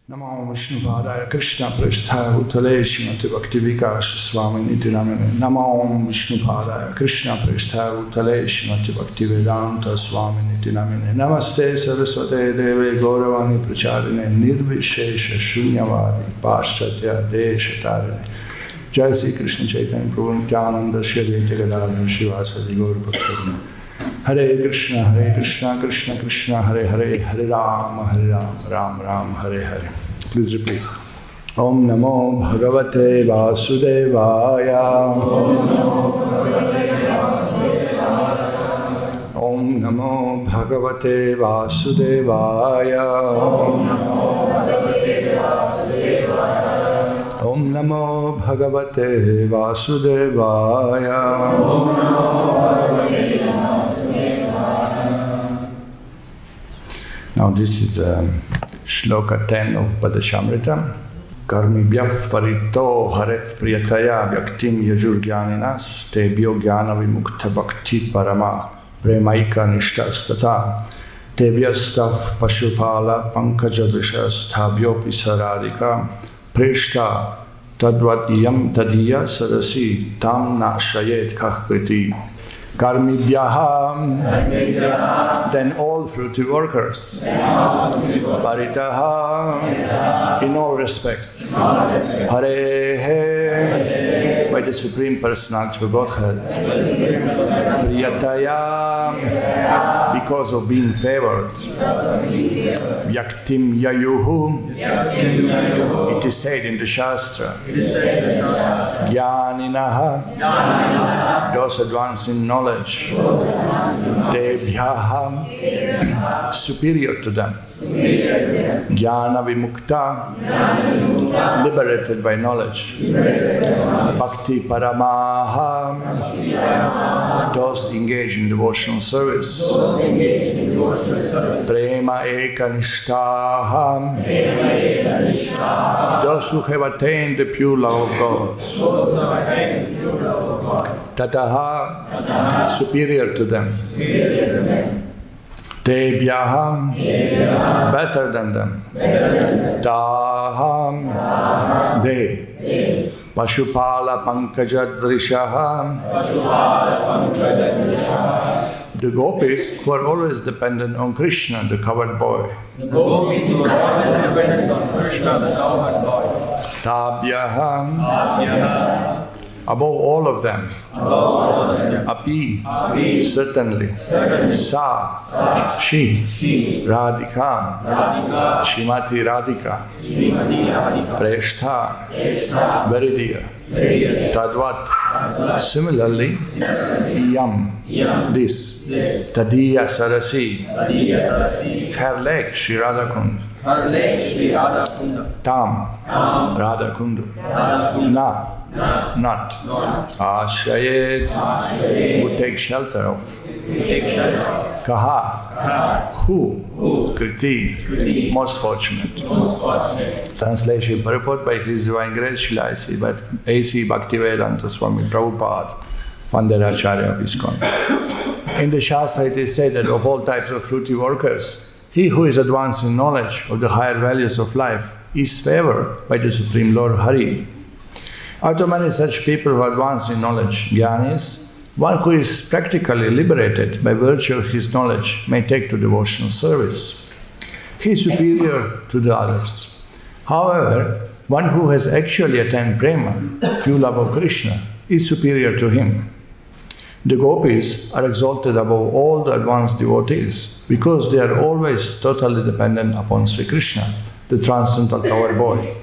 Namo Vishnu-padaya Krishna-prasthaya Bhutale Śrīmati Bhaktivedanta Namine. Namo Vishnu-padaya Krishna-prasthaya Bhutale Śrīmati Bhaktivedanta Namine. Namaste Sarasvatī Deve Gauravani Pracharine Nirvishesha Shunyavadi Paścatya Deshatarine. Jai Sri Krishna Chaitanya Prabhu Nityananda Shri Advaita Gadadhara Śrīvāsadi Gaura Bhaktivinoda. Hare Krishna, Krishna Krishna, Hare Hare, Hare Rama, Ram Ram, Hare Hare. Please repeat. Om Namo Bhagavate Vasudevaya. Om Namo Bhagavate Vasudevaya. Om Namo Bhagavate Vasudevaya. Now this is Shloka 10 of Upadesa-prakasika. Karmibhyah parito hareth priyataya vyaktim yajurgyaninas tebhyo gnana-vimukta-bhakti parama premaika nishtastata tebhyastav pashupala-pankajadrishas thabhyopi saradika preshta tadvat-iyam tadiya sarasi tam nashayet kahkriti. Karmibhyah, then all fruity workers. Paritaha, in all respects. Hare, by the Supreme Personality of Godhead. Priyataya, because of being favored. Vyaktim yayuhu, it is said in the Shastra. Jnaninaha, those advanced in knowledge. Tebhyaham, superior to them. Jnana-vimukta, liberated by knowledge. Bhakti paramaha, those engaged in devotional service. Prema ekanishtaha, those who have attained the pure love of God. Tataha, superior to them. Tebhyaham, better than them. Taham, they. Pashupala-pankajadrishaham, the gopis who are always dependent on Krishna, the covered boy. Tabhyaham, above all of them. Api, certainly. Sa, she. Radhika, Śrīmati Radhika. Preshta, very dear. Tadvat, similarly. Iyam, this. Tadiya Sarasi, her leg, Shri Radhakund. Tam, Radhakundu. Na, not. Ashrayet, who take shelter of. Kaha, who. Kriti, most fortunate. Translation purport by His Divine Grace Śrīla A.C. Bhaktivedanta Swami Prabhupāda, founder Acharya of ISKCON. In the Shastra it is said that of all types of fruity workers, he who is advanced in knowledge of the higher values of life is favored by the Supreme Lord Hari. Out of many such people who advance in knowledge, Jnanis, one who is practically liberated by virtue of his knowledge may take to devotional service. He is superior to the others. However, one who has actually attained prema, pure love of Krishna, is superior to him. The gopis are exalted above all the advanced devotees because they are always totally dependent upon Sri Krishna, the transcendental covered boy.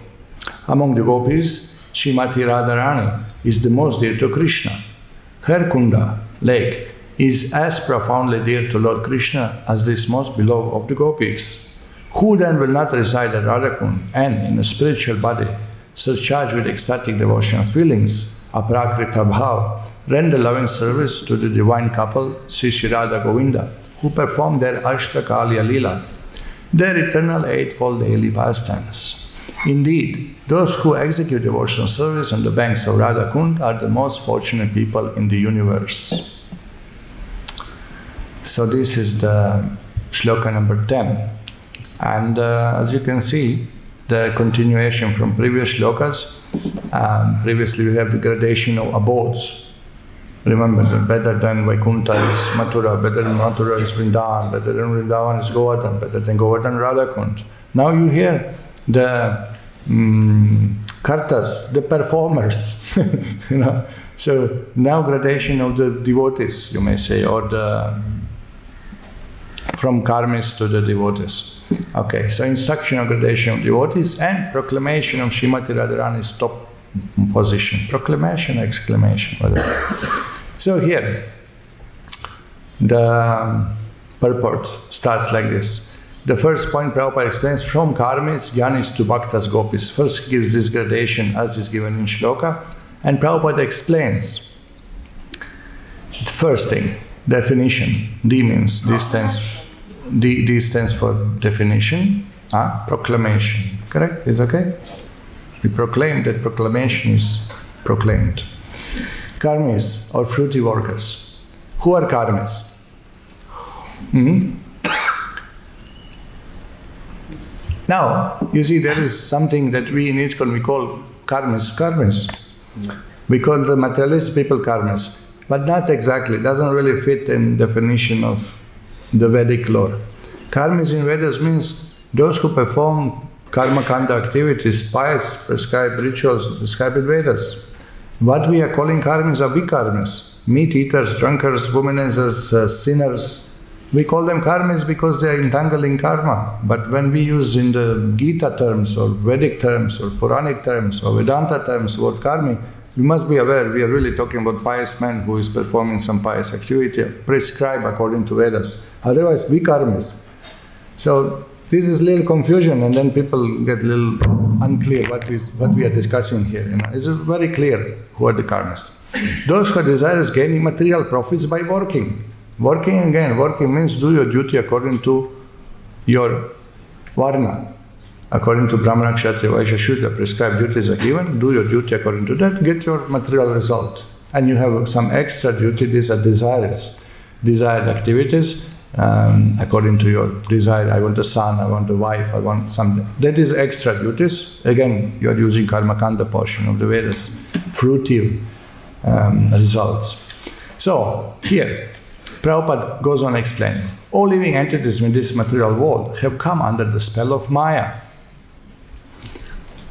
Among the gopis, Śrīmati Rādhā-ramaṇa is the most dear to Krishna. Her kunda, lake, is as profoundly dear to Lord Krishna as this most beloved of the gopis. Who then will not reside at Radhakund and, in a spiritual body, surcharged with ecstatic devotional feelings, aprakrita bhav, render loving service to the divine couple, Sri Sri Radha Govinda, who perform their Ashtakalya Lila, their eternal eightfold daily pastimes. Indeed, those who execute devotional service on the banks of Radhakund are the most fortunate people in the universe. So this is the shloka number 10. And as you can see, the continuation from previous shlokas. Previously we have the gradation of abodes. Remember that better than Vaikuntha is Mathura, better than Mathura is Vrindavan, better than Vrindavan is Govardhan, better than Govardhan Radhakund. Now you hear the kartas, the performers, you know. So now gradation of the devotees, you may say, or the from karmis to the devotees. Okay, so instruction of gradation of devotees and proclamation of Srimati Radharani's top position. Proclamation, exclamation, whatever. So here, the purport starts like this. The first point Prabhupada explains, from karmis, jnanis to bhaktas gopis. First gives this gradation as is given in shloka, and Prabhupada explains. The first thing, definition. D means distance. D stands for definition. Proclamation. Correct? Is okay? We proclaim that proclamation is proclaimed. Karmis, or fruity workers. Who are karmis? Now, you see, there is something that we in ISKCON, we call karmis. We call the materialist people karmis, but not exactly. It doesn't really fit in definition of the Vedic lore. Karmis in Vedas means those who perform karma kanda activities, pious, prescribed rituals, prescribed in Vedas. What we are calling karmis are vikarmis, meat eaters, drunkards, womanizers, sinners. We call them karmis because they are entangled in karma. But when we use in the Gita terms, or Vedic terms, or Puranic terms, or Vedanta terms, word karmi, you must be aware we are really talking about pious man who is performing some pious activity, prescribed according to Vedas. Otherwise, vikarmis. So this is a little confusion, and then people get a little unclear what we are discussing here. You know, it's very clear who are the karmis. Those who desire gaining material profits by working. Working means do your duty according to your varna. According to Brahmana, Kshatriya, Vaishya, Shudra, prescribed duties are given. Do your duty according to that, get your material result. And you have some extra duty, these are desired activities. According to your desire, I want a son, I want a wife, I want something. That is extra duties. Again, you are using karma kanda portion of the Vedas, fruitive results. So, here, Prabhupada goes on explaining, all living entities in this material world have come under the spell of Maya.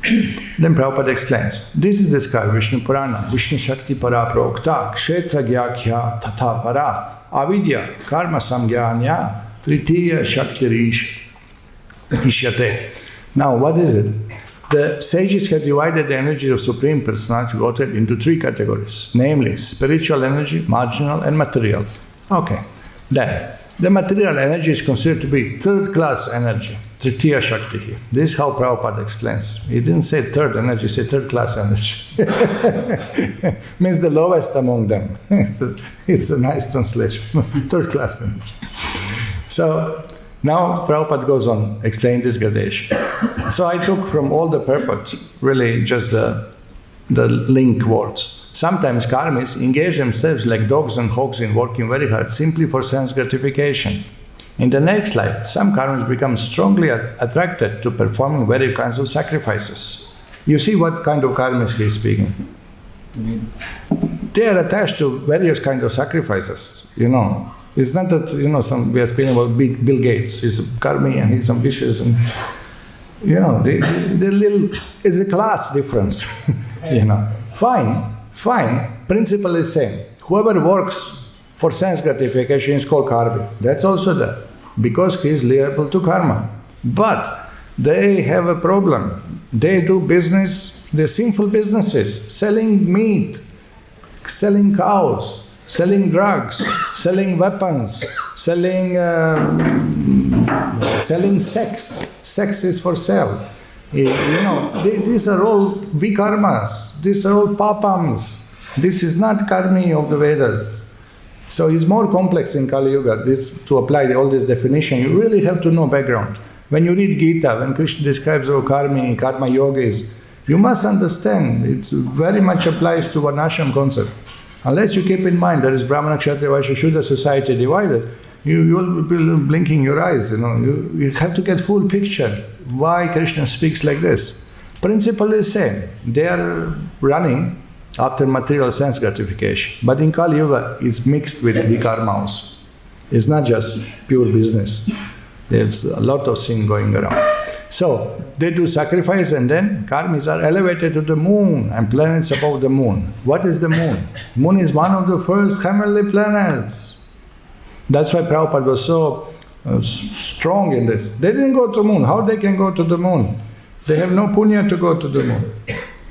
Then Prabhupada explains, this is described Vishnu Purana, Vishnu Shakti Para Prokta, Kshetra Gyakya Tatha Para, Avidya, Karma Samgyanya, Tritiya Shakti Hishyate. Now, what is it? The sages have divided the energy of Supreme Personality Godhead into three categories, namely spiritual energy, marginal, and material. Okay. Then, the material energy is considered to be third-class energy, Tritiya Shakti. This is how Prabhupada explains. He didn't say third energy, he said third-class energy. Means the lowest among them. It's a nice translation. Third-class energy. So, now Prabhupada goes on explaining this gradation. So I took from all the purport, really just the link words. Sometimes karmis engage themselves like dogs and hogs in working very hard simply for sense gratification. In the next life, some karmis become strongly attracted to performing various kinds of sacrifices. You see what kind of karmis he is speaking. They are attached to various kinds of sacrifices, you know. It's not that, you know, we are speaking about Bill Gates. He's a karmi and he's ambitious and, you know, it's a class difference, you know. Fine. Principle is same. Whoever works for sense gratification is called karmi. That's also there, because he is liable to karma. But they have a problem. They do business, they're sinful businesses, selling meat, selling cows, selling drugs, selling weapons, selling sex. Sex is for sale. You know, these are all vikarmas, these are all papams. This is not karmi of the Vedas. So it's more complex in Kali Yuga. To apply all this definition, you really have to know background. When you read Gita, when Krishna describes all karmi, karma yogis, you must understand it very much applies to Varnashram concept. Unless you keep in mind there is Brahmana, Kshatriya, Vaishya, Shudra society divided, you will be blinking your eyes, You have to get full picture why Krishna speaks like this. Principle is same. They are running after material sense gratification. But in Kali Yuga, it's mixed with vikarma also. It's not just pure business. There's a lot of sin going around. So, they do sacrifice and then karmis are elevated to the moon and planets above the moon. What is the moon? Moon is one of the first heavenly planets. That's why Prabhupada was so strong in this. They didn't go to the moon. How they can go to the moon? They have no punya to go to the moon.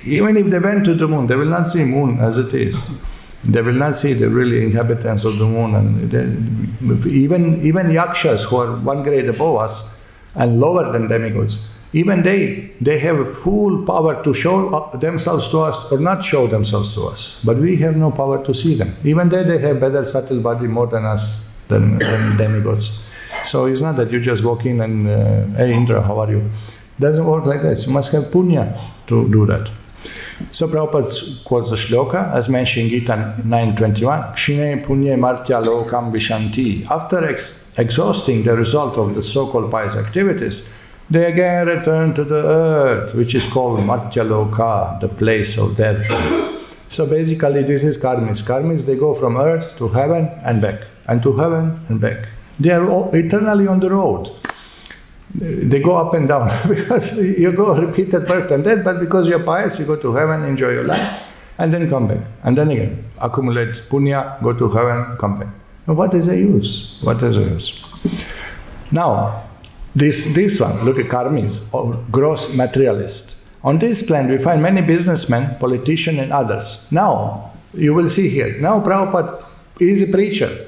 Even if they went to the moon, they will not see moon as it is. They will not see the really inhabitants of the moon. And even yakshas who are one grade above us and lower than demigods, even they have full power to show themselves to us or not show themselves to us. But we have no power to see them. Even they have better subtle body more than us, than demigods. So it's not that you just walk in and, hey Indra, how are you? Doesn't work like this. You must have punya to do that. So Prabhupada quotes the shloka, as mentioned in Gita 9:21, Kshine punye martya lokam vishanti. After exhausting the result of the so-called pious activities, they again return to the earth, which is called martya loka, the place of death. So basically this is karmis. Karmis, they go from earth to heaven and back, and to heaven and back. They are all eternally on the road. They go up and down because you go repeated birth and death, but because you're pious, you go to heaven, enjoy your life, and then come back. And then again, accumulate punya, go to heaven, come back. Now what is the use? What is the use? Now, this one, look at karmis, or gross materialist. On this plane, we find many businessmen, politicians, and others. Now, you will see here, now Prabhupada is a preacher.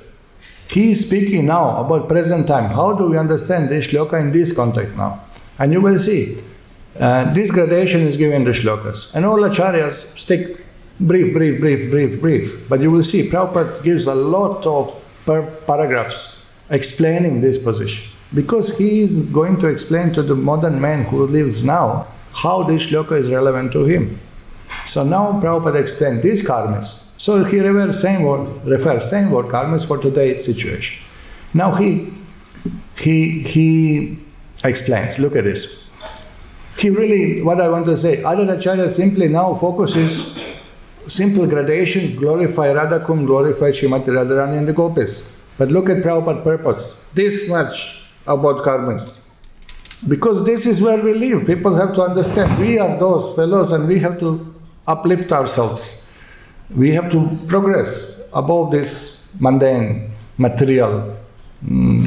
He is speaking now about present time. How do we understand this shloka in this context now? And you will see, this gradation is given in the shlokas. And all acharyas stick brief. But you will see, Prabhupada gives a lot of paragraphs explaining this position. Because he is going to explain to the modern man who lives now how this shloka is relevant to him. So now Prabhupada explained these karmas. So he refers same word karmas for today's situation. Now he explains, look at this. He really, what I want to say, other acharyas simply now focuses simple gradation, glorify Radha-kum, glorify Srimati Radharani and the gopis. But look at Prabhupada's purpose, this much about karmas. Because this is where we live, people have to understand, we are those fellows and we have to uplift ourselves. We have to progress above this mundane, material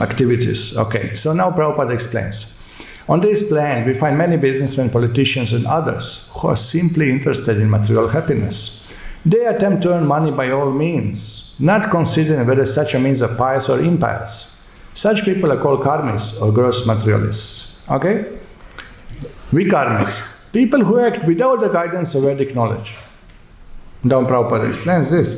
activities. Okay, so now Prabhupada explains. On this plane, we find many businessmen, politicians, and others who are simply interested in material happiness. They attempt to earn money by all means, not considering whether such a means are pious or impious. Such people are called karmis or gross materialists. Okay? Vikarmis, people who act without the guidance of Vedic knowledge. Down Prabhupada explains this.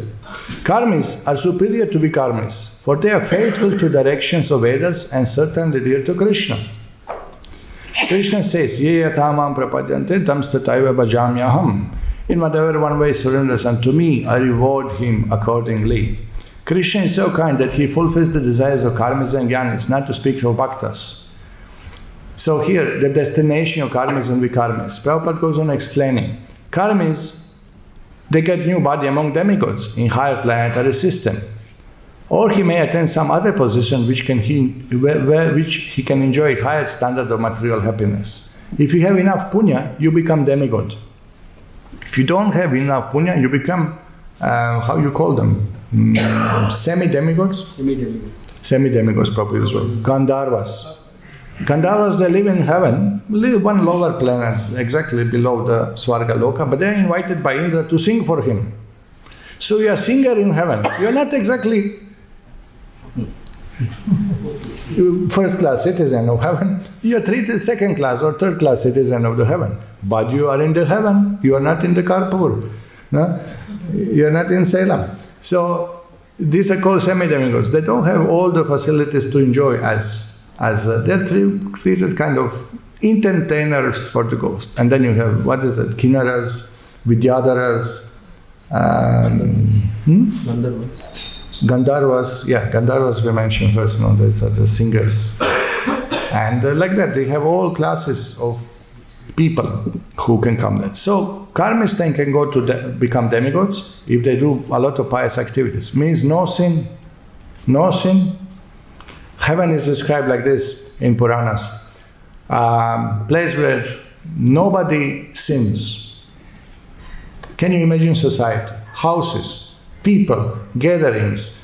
Karmis are superior to vikarmis, for they are faithful to directions of Vedas and certainly dear to Krishna. Krishna says, Ye yatamam prapadyante tam stataiva bhajamyaham. In whatever one way surrenders unto me, I reward him accordingly. Krishna is so kind that he fulfills the desires of karmis and jnanis, not to speak of bhaktas. So here, the destination of karmis and vikarmis. Prabhupada goes on explaining. Karmis, they get new body among demigods in higher planetary system. Or he may attain some other position which he can enjoy higher standard of material happiness. If you have enough punya, you become demigod. If you don't have enough punya, you become, how you call them? Semi-demigods? Semi-demigods, probably as well. Gandharvas. Gandharvas, they live in heaven, live one lower planet, exactly below the Svarga Loka, but they are invited by Indra to sing for him. So you are a singer in heaven. You are not exactly first-class citizen of heaven. You are treated second-class or third-class citizen of the heaven. But you are in the heaven. You are not in the Karpur. No? You are not in Salem. So these are called semi-demigods. They don't have all the facilities to enjoy as they're treated kind of entertainers for the ghost. And then you have, what is it, Kinnaras, Vidyadharas, Gandharvas we mentioned first, no, these are the singers. And like that, they have all classes of people who can come there. So, karmists then can go to become demigods if they do a lot of pious activities. Means no sin. Heaven is described like this in Puranas. Place where nobody sins. Can you imagine society? Houses, people, gatherings,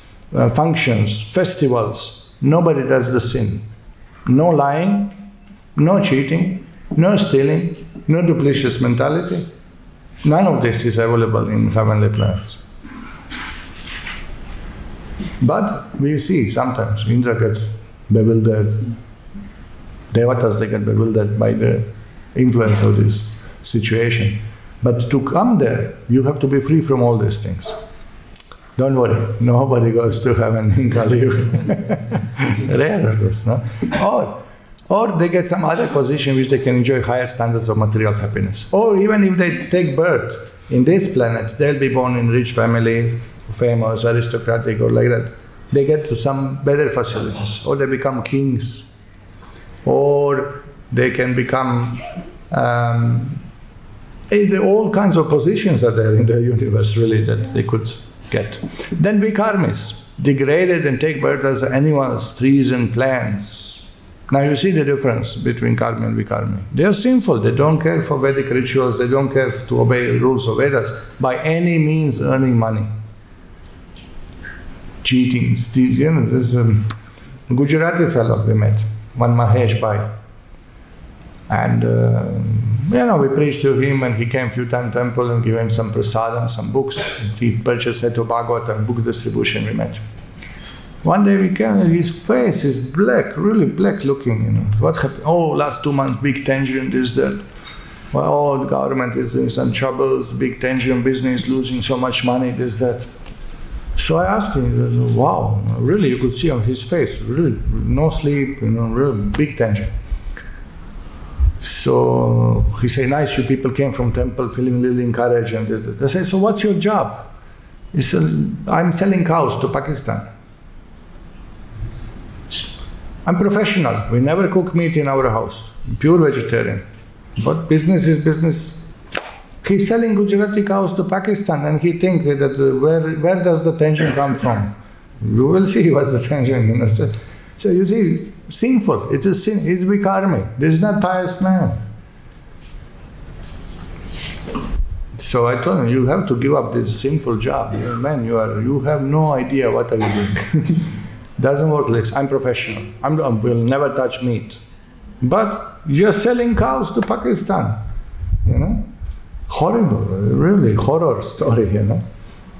functions, festivals. Nobody does the sin. No lying, no cheating, no stealing, no duplicitous mentality. None of this is available in heavenly planets. But we see sometimes Indra gets bewildered. Devatas, they get bewildered by the influence of this situation. But to come there, you have to be free from all these things. Don't worry, nobody goes to heaven in Kali Yuga. Rare it is, no? Or they get some other position which they can enjoy higher standards of material happiness. Or even if they take birth in this planet, they'll be born in rich families, famous, aristocratic, or like that. They get to some better facilities. Or they become kings. Or they can become... all kinds of positions are there in the universe, really, that they could get. Then we karmis, degraded and take birth as animals, trees and plants. Now you see the difference between karmi and vikarmi. They are sinful, they don't care for Vedic rituals, they don't care to obey rules of Vedas, by any means earning money. Cheating, stealing, there's a Gujarati fellow we met, one Mahesh Bhai. And we preached to him, and he came a few times to temple and gave him some prasadam, some books. He purchased 𝗏𝗏𝗏 book distribution, we met. One day we came, his face is black, really black looking, What happened? Oh, last 2 months, big tension, this, that. Well, the government is in some troubles, big tension, business, losing so much money, this, that. So I asked him, wow, really, you could see on his face, really, no sleep, really big tension. So he said, nice, you people came from temple feeling little encouraged and this, that. I said, so what's your job? He said, I'm selling cows to Pakistan. I'm professional. We never cook meat in our house. Pure vegetarian. But business is business. He's selling Gujarati cows to Pakistan, and he thinks that where does the tension come from? You will see what's the tension. So you see, sinful. It's a sin. It's vikarmi. This is not pious man. So I told him, you have to give up this sinful job. Man, you have no idea what are you doing. Doesn't work like this. I'm professional. I will never touch meat. But you're selling cows to Pakistan. Horrible, really horror story,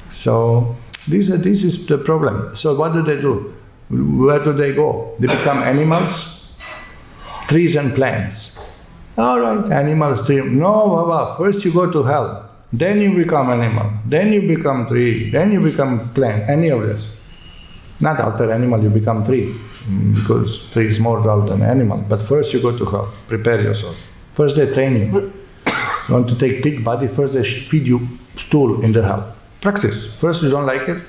So this is the problem. So what do? Where do they go? They become animals, trees and plants. All right, animals, trees. No, Baba, first you go to hell. Then you become animal. Then you become tree. Then you become plant. Any of this. Not after animal you become tree, because tree is more dull than animal. But first you go to hell. Prepare yourself. First they train you. You want to take pig body, first they feed you stool in the hell. Practice. First you don't like it.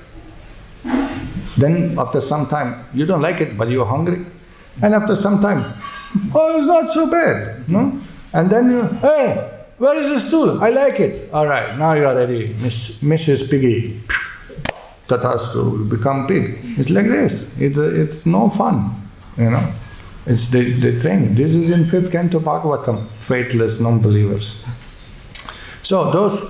Then after some time, you don't like it, but you're hungry. And after some time, oh, it's not so bad, no? And then you, hey, where is the stool? I like it. All right, now you are ready, Mrs. Piggy. That has to become pig. It's like this. It's no fun, It's the training. This is in 5th canto Bhagavatam, faithless non-believers. So those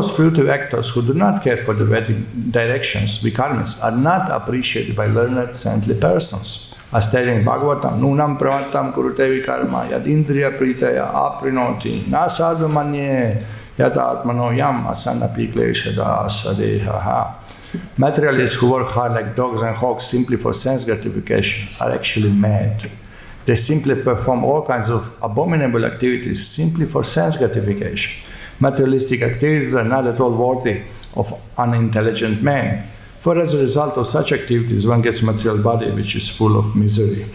fruitive actors who do not care for the Vedic directions, vikarmis, are not appreciated by learned, saintly persons. As stated in Bhagavatam, Nunam pravattam kurute vikarma yad indriya pritaya aprinoti na sadhu manye yata atmano yam asanapi klesha dāsa dehaha. Materialists who work hard like dogs and hogs simply for sense gratification are actually mad. They simply perform all kinds of abominable activities simply for sense gratification. Materialistic activities are not at all worthy of unintelligent man, for as a result of such activities one gets a material body which is full of misery.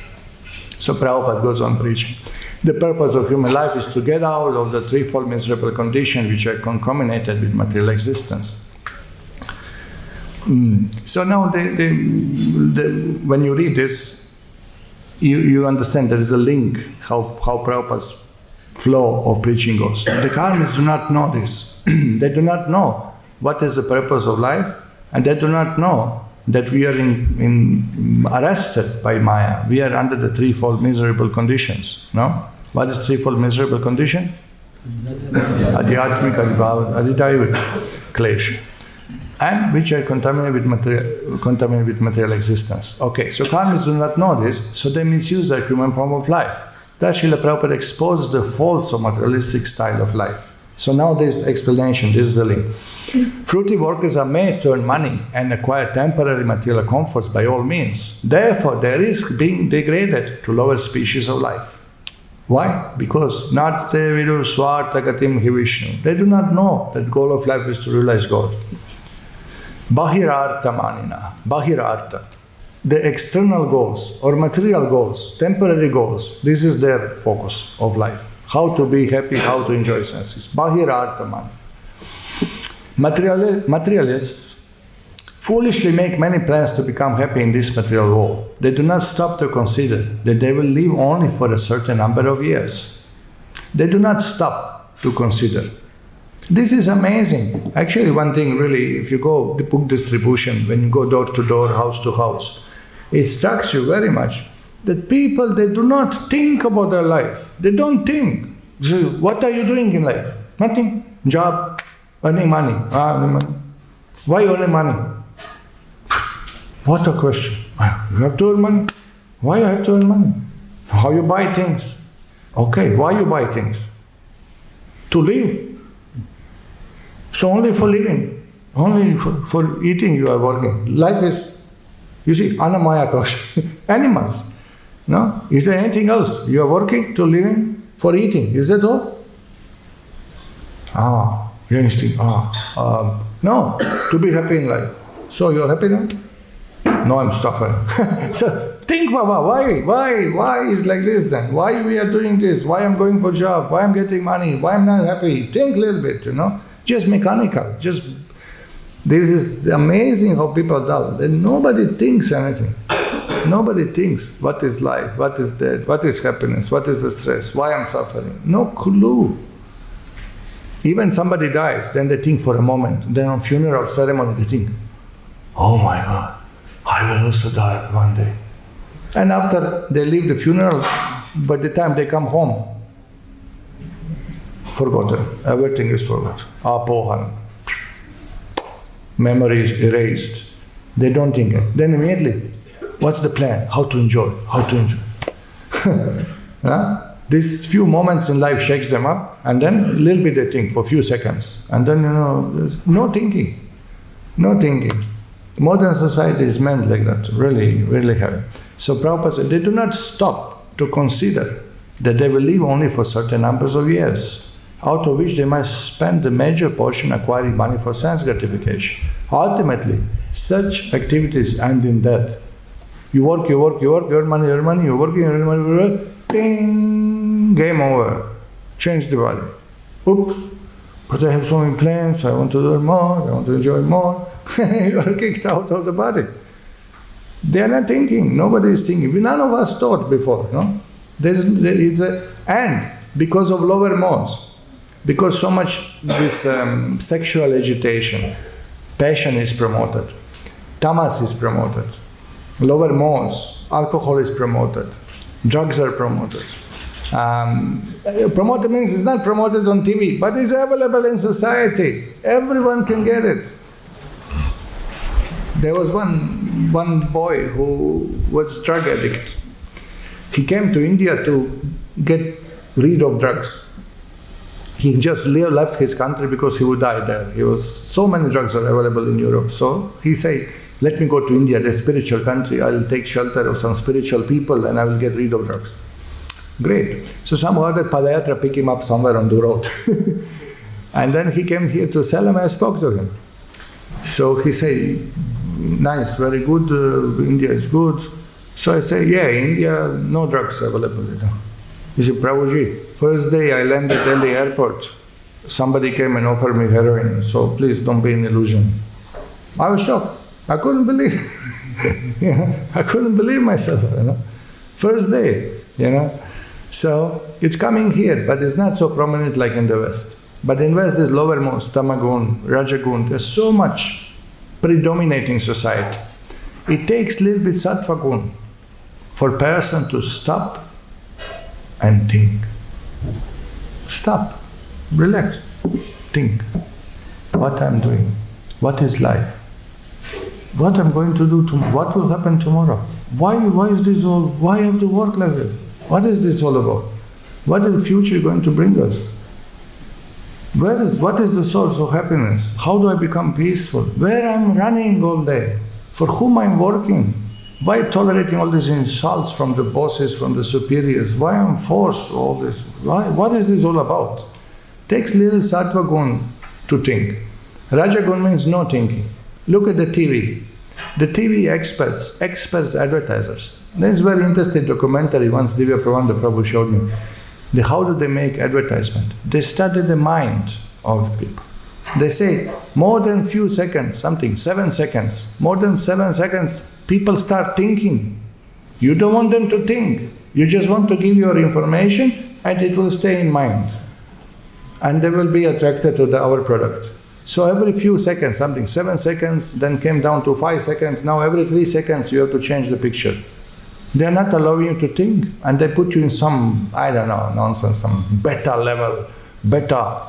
So Prabhupada goes on preaching. The purpose of human life is to get out of the threefold miserable conditions which are concominated with material existence. So now, when you read this, you understand there is a link, how Prabhupada's flow of preaching goes. The karmis do not know this. They do not know what is the purpose of life, and they do not know that we are arrested by Maya. We are under the threefold miserable conditions. No? What is threefold miserable condition? Adhyatmika, adhitaiva, klesha. And which are contaminated with material existence. Okay, so karmis do not know this, so they misuse their human form of life. Thus Srila Prabhupada exposed the faults of materialistic style of life. So now this explanation, this is the link. Fruitive workers are made to earn money and acquire temporary material comforts by all means. Therefore, they risk being degraded to lower species of life. Why? Because not 𝗓𝗲𝗃 𝗓𝗲 they do not know that the goal of life is to realize God. 𝗓𝗲𝗃 𝗃, the external goals or material goals, temporary goals, this is their focus of life. How to be happy, how to enjoy senses. 𝗓𝗲𝗃. Materialists foolishly make many plans to become happy in this material world. They do not stop to consider that they will live only for a certain number of years. They do not stop to consider. This is amazing. Actually, one thing really, if you go the book distribution, when you go door to door, house to house, it strikes you very much that people, they do not think about their life. They don't think. So what are you doing in life? Nothing. Job, earning money. Earning money. Why earning money? What a question. You have to earn money. Why you have to earn money? How you buy things? Okay, why you buy things? To live. So only for living, only for eating you are working. Life is, you see, anamaya kosha, animals. No? Is there anything else? You are working to living for eating. Is that all? Your instinct. No, to be happy in life. So you are happy now? No, I'm suffering. So think, Baba, why is like this then? Why we are doing this? Why I'm going for job? Why I'm getting money? Why I'm not happy? Think a little bit, Just mechanical. This is amazing how people dull. Nobody thinks anything. Nobody thinks what is life, what is death, what is happiness, what is the stress, why I'm suffering. No clue. Even somebody dies, then they think for a moment. Then on funeral ceremony they think, oh my God, I will also die one day. And after they leave the funeral, by the time they come home, forgotten. Everything is forgotten. Apohan. Memory is erased. They don't think it. Then immediately, what's the plan? How to enjoy? How to enjoy? These few moments in life shakes them up, and then a little bit they think for a few seconds. And then, there's no thinking. No thinking. Modern society is meant like that, really, really heavy. So Prabhupada said, they do not stop to consider that they will live only for certain numbers of years, out of which they must spend the major portion acquiring money for sense gratification. Ultimately, such activities end in death. You work, earn money, you're working, earn money, ding, game over. Change the body. Oops, but I have so many plans, I want to learn more, I want to enjoy more. You are kicked out of the body. They are not thinking, nobody is thinking. None of us thought before, no? And because of lower modes, because so much this sexual agitation, passion is promoted, tamas is promoted, lower modes, alcohol is promoted, drugs are promoted. Promoted means it's not promoted on TV, but it's available in society. Everyone can get it. There was one boy who was drug addict. He came to India to get rid of drugs. He just left his country because he would die there. So many drugs are available in Europe. So he said, let me go to India, the spiritual country. I'll take shelter of some spiritual people and I will get rid of drugs. Great. So some other padayatra picked him up somewhere on the road. And then he came here to Salem and I spoke to him. So he said, nice, very good, India is good. So I say, yeah, India, no drugs available. He said, Prabhuji, first day I landed at the airport, somebody came and offered me heroin, so please don't be an illusion. I was shocked. I couldn't believe, I couldn't believe myself, First day, So it's coming here, but it's not so prominent like in the West. But in West there's lowermost, tamagun, rajagun, there's so much predominating society. It takes a little bit sattva gun for a person to stop and think. Stop, relax, think. What I'm doing, what is life, what I'm going to do tomorrow, what will happen tomorrow, why is this all, why I have to work like this, what is this all about, what is the future going to bring us, what is the source of happiness, how do I become peaceful, where I'm running all day, for whom I'm working, why tolerating all these insults from the bosses, from the superiors, why I'm forced all this, what is this all about? Takes little sattva gun to think. Rajagun means no thinking. Look at the TV. The TV experts advertisers. There's a very interesting documentary once Divya Prabhupada Prabhu showed me. How do they make advertisement? They study the mind of the people. They say, more than few seconds, 7 seconds, more than 7 seconds, people start thinking. You don't want them to think. You just want to give your information and it will stay in mind. And they will be attracted to our product. So every few seconds, 7 seconds, then came down to 5 seconds, now every 3 seconds you have to change the picture. They are not allowing you to think, and they put you in some, nonsense, some beta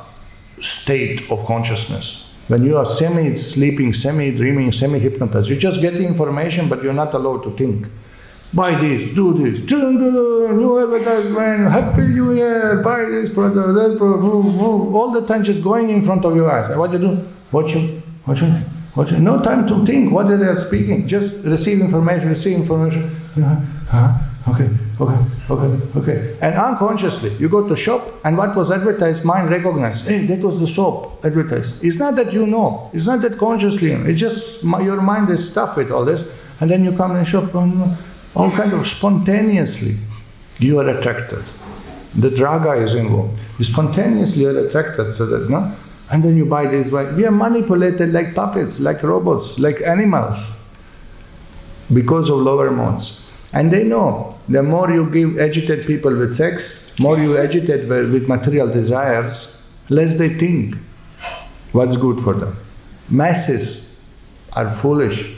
state of consciousness. When you are semi-sleeping, semi-dreaming, semi-hypnotized, you just get the information, but you're not allowed to think. Buy this, do this, new advertisement, Happy New Year, buy this product, that product, all the time just going in front of your eyes. What you do? Watching. No time to think what they are speaking, just receive information. Okay. And unconsciously, you go to shop and what was advertised, mind recognized. Hey, that was the soap advertised. It's not that you know, it's not that consciously, it's just your mind is stuffed with all this, and then you come in shop, all kind of spontaneously, you are attracted. The draga is involved. You spontaneously are attracted to that, no? And then you buy this. We are manipulated like puppets, like robots, like animals, because of lower modes. And they know, the more you agitate people with sex, more you agitate with material desires, less they think what's good for them. Masses are foolish.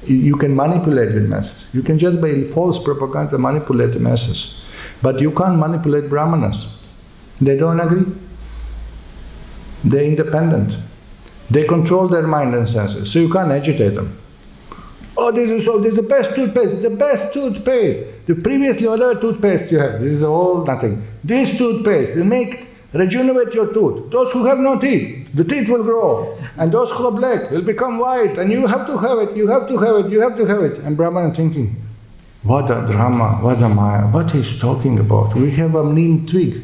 You can manipulate with masses. You can just by false propaganda manipulate the masses. But you can't manipulate brahmanas. They don't agree. They're independent. They control their mind and senses, so you can't agitate them. Oh, this is the best toothpaste. The previously whatever toothpaste you have, this is all nothing. This toothpaste, rejuvenate your tooth. Those who have no teeth, the teeth will grow. And those who are black will become white. And you have to have it. And Brahmana thinking, what a drama, what a maya, what he's talking about. We have a neem twig.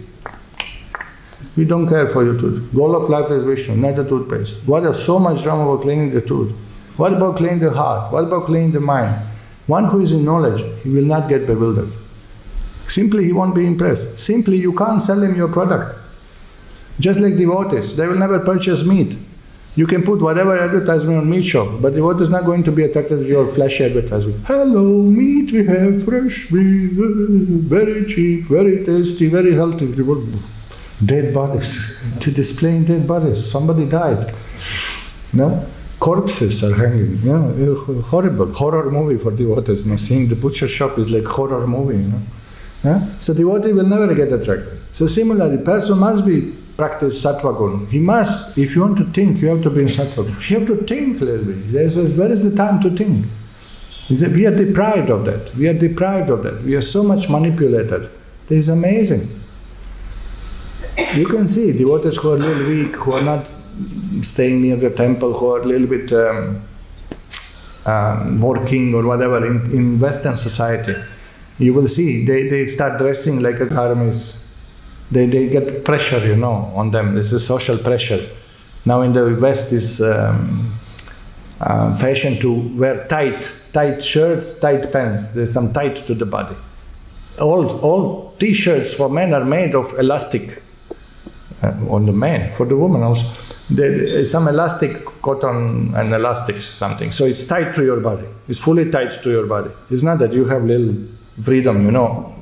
We don't care for your tooth. Goal of life is Vishnu, not the toothpaste. What is so much drama about cleaning the tooth? What about cleaning the heart? What about cleaning the mind? One who is in knowledge, he will not get bewildered. Simply he won't be impressed. Simply you can't sell him your product. Just like devotees, they will never purchase meat. You can put whatever advertisement on meat shop, but devotee is not going to be attracted to your flashy advertisement. Hello, meat, we have fresh meat, very cheap, very tasty, very healthy. Dead bodies, to displaying dead bodies. Somebody died. No? Corpses are hanging. Horrible. Horror movie for devotees. Seeing the butcher shop is like horror movie. So devotee will never get attracted. So similarly, person must be practice sattva gun. He must, if you want to think, you have to be in sattva gun. You have to think a little bit. Where is the time to think? We are deprived of that. We are so much manipulated. It is amazing. You can see devotees who are a little weak, who are not staying near the temple, who are a little bit working or whatever in Western society. You will see they start dressing like armies. They get pressure, on them. This is social pressure. Now in the West is fashion to wear tight shirts, tight pants. There's some tight to the body. All t-shirts for men are made of elastic. On the man, for the woman also. some elastic, cotton and elastics, something. So it's tied to your body. It's fully tied to your body. It's not that you have little freedom, No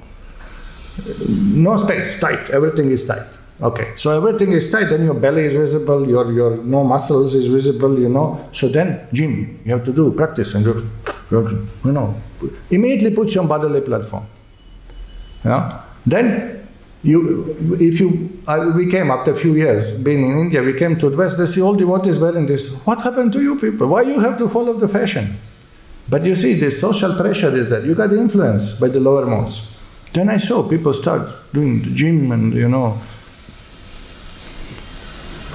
space, tight. Everything is tight. Okay, so everything is tight, then your belly is visible, your no muscles is visible, So then, gym, you have to do practice, and you have to, immediately put you on bodily platform. Then, we came after a few years being in India, we came to the West, they see all devotees wearing this. What happened to you people? Why you have to follow the fashion? But you see, the social pressure is that you got influenced by the lower modes. Then I saw people start doing the gym and,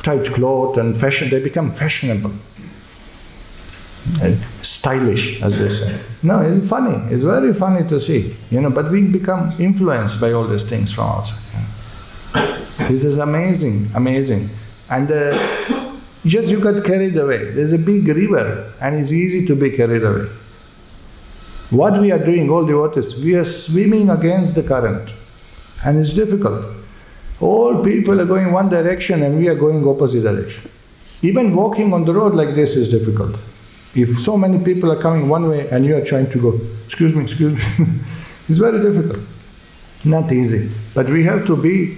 tight clothes and fashion, they become fashionable. And stylish, as they say. No, it's funny. It's very funny to see, but we become influenced by all these things from outside. This is amazing, amazing. And just you got carried away. There's a big river and it's easy to be carried away. What we are doing, all devotees, we are swimming against the current. And it's difficult. All people are going one direction and we are going opposite direction. Even walking on the road like this is difficult. If so many people are coming one way and you are trying to go, excuse me, it's very difficult. Not easy. But we have to be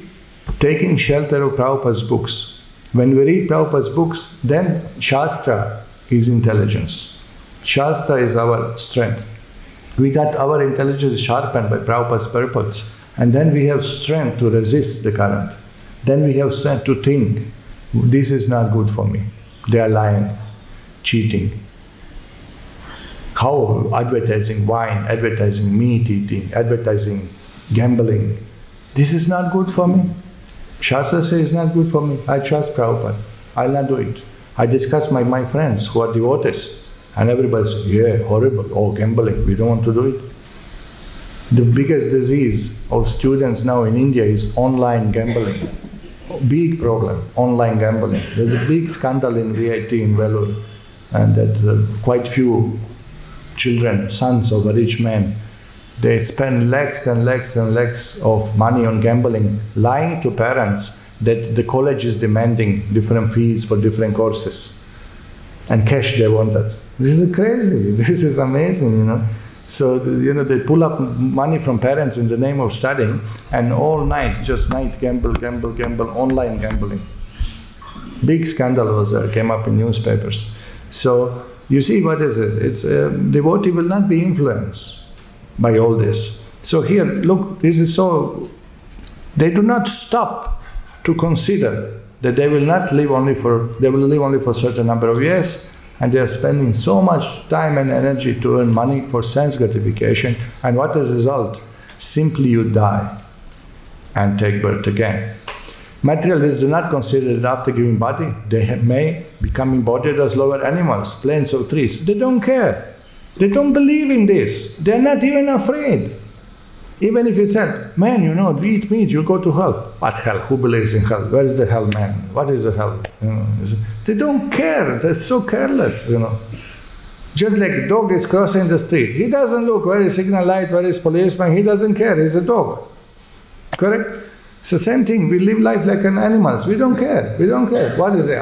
taking shelter of Prabhupada's books. When we read Prabhupada's books, then Shastra is intelligence. Shastra is our strength. We got our intelligence sharpened by Prabhupada's purpose. And then we have strength to resist the current. Then we have strength to think, this is not good for me. They are lying, cheating. How advertising wine, advertising meat eating, advertising gambling. This is not good for me. Shastra says it's not good for me. I trust Prabhupada. I'll not do it. I discuss with my friends who are devotees. And everybody says, yeah, horrible. Oh, gambling. We don't want to do it. The biggest disease of students now in India is online gambling. Big problem, online gambling. There's a big scandal in VIT in Vellore. And that quite few children, sons of a rich man, they spend lakhs and lakhs and lakhs of money on gambling, lying to parents that the college is demanding different fees for different courses. And cash they wanted. This is crazy. This is amazing, So, they pull up money from parents in the name of studying, and all night, just night gamble, online gambling. Big scandal was there, came up in newspapers. So, you see what is it? It's devotee will not be influenced by all this. So here, look, this is so, they do not stop to consider that they will live only for a certain number of years, and they are spending so much time and energy to earn money for sense gratification, and what is the result? Simply you die and take birth again. Materialists do not consider that after giving body, they may become embodied as lower animals, plants or trees. They don't care. They don't believe in this. They are not even afraid. Even if you said, man, eat meat, you go to hell. What hell? Who believes in hell? Where is the hell, man? What is the hell? They don't care. They're so careless, Just like a dog is crossing the street. He doesn't look where is signal light, where is policeman. He doesn't care. He's a dog. Correct? It's the same thing. We live life like an animals. We don't care. We don't care. What is it?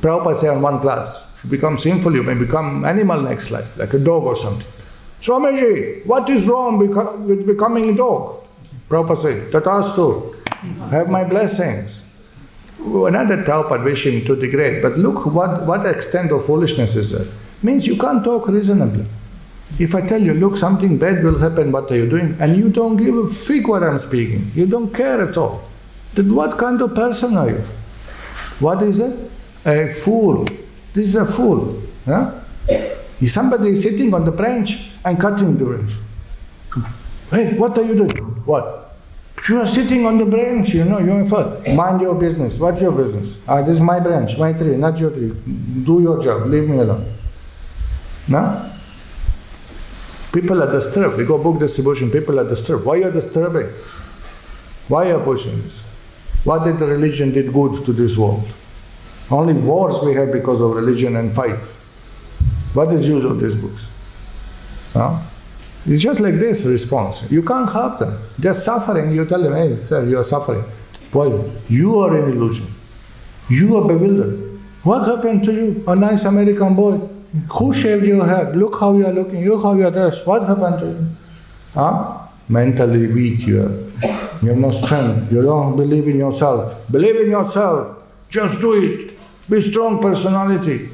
Prabhupada said in one class, if you become sinful, you may become animal next life, like a dog or something. Swamiji, what is wrong with becoming a dog? Prabhupada said, Tathastu, have my blessings. Not that Prabhupada wishing to degrade, but look what extent of foolishness is there. Means you can't talk reasonably. If I tell you, look, something bad will happen, what are you doing? And you don't give a fig what I'm speaking. You don't care at all. Then what kind of person are you? What is it? A fool. This is a fool. Huh? Somebody is sitting on the branch and cutting the branch. Hey, what are you doing? What? You are sitting on the branch, you're in front. Mind your business. What's your business? This is my branch, my tree, not your tree. Do your job, leave me alone. No? People are disturbed. We go book distribution, people are disturbed. Why are you disturbing? Why are you pushing this? What did the religion did good to this world? Only wars we have because of religion and fights. What is use of these books? Huh? It's just like this response. You can't help them. They're suffering. You tell them, hey, sir, you are suffering. Why? You are an illusion. You are bewildered. What happened to you? A nice American boy. Who shaved your hair? Look how you are looking. Look how you are dressed. What happened to you? Huh? Mentally weak you are. You have no strength. You don't believe in yourself. Believe in yourself. Just do it. Be strong personality.